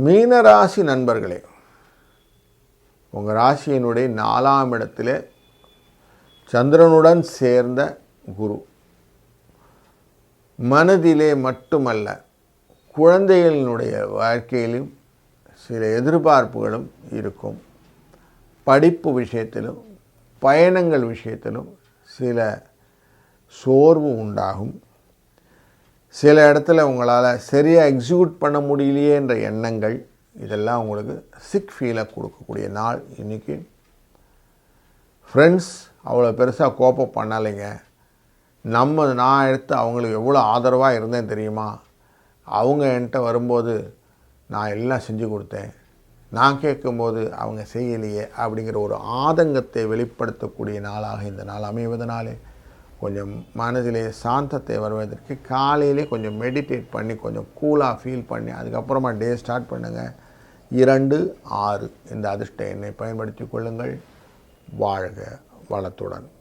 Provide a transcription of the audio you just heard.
மீனராசி நண்பர்களே, உங்கள் ராசியினுடைய 4ஆம் இடத்திலே சந்திரனுடன் சேர்ந்த குரு மனதிலே மட்டுமல்ல, குழந்தைகளினுடைய வாழ்க்கையிலும் சில எதிர்பார்ப்புகளும் இருக்கும். படிப்பு விஷயத்திலும் பயணங்கள் விஷயத்திலும் சில சோர்வு உண்டாகும். சில இடத்துல உங்களால் சரியாக எக்ஸிக்யூட் பண்ண முடியலையே என்ற எண்ணங்கள், இதெல்லாம் உங்களுக்கு சிக் ஃபீலை கொடுக்கக்கூடிய நாள் இன்றைக்கி. ஃப்ரெண்ட்ஸ் அவ்வளோ பெருசாக கோப்பம் பண்ணலைங்க. நான் எடுத்து அவங்களுக்கு எவ்வளோ ஆதரவாக இருந்தேன் தெரியுமா, அவங்க என்கிட்ட வரும்போது நான் எல்லாம் செஞ்சு கொடுத்தேன், நான் கேட்கும்போது அவங்க செய்யலையே அப்படிங்கிற ஒரு ஆதங்கத்தை வெளிப்படுத்தக்கூடிய நாளாக இந்த நாள் அமைவதனாலே கொஞ்சம் மனதிலே சாந்தத்தை வருவதற்கு காலையிலே கொஞ்சம் மெடிடேட் பண்ணி கொஞ்சம் கூலாக ஃபீல் பண்ணி அதுக்கப்புறமா டே ஸ்டார்ட் பண்ணுங்கள். 2, 6 இந்த அதிர்ஷ்ட எண்ணை பயன்படுத்தி கொள்ளுங்கள். வாழ்க வளத்துடன்.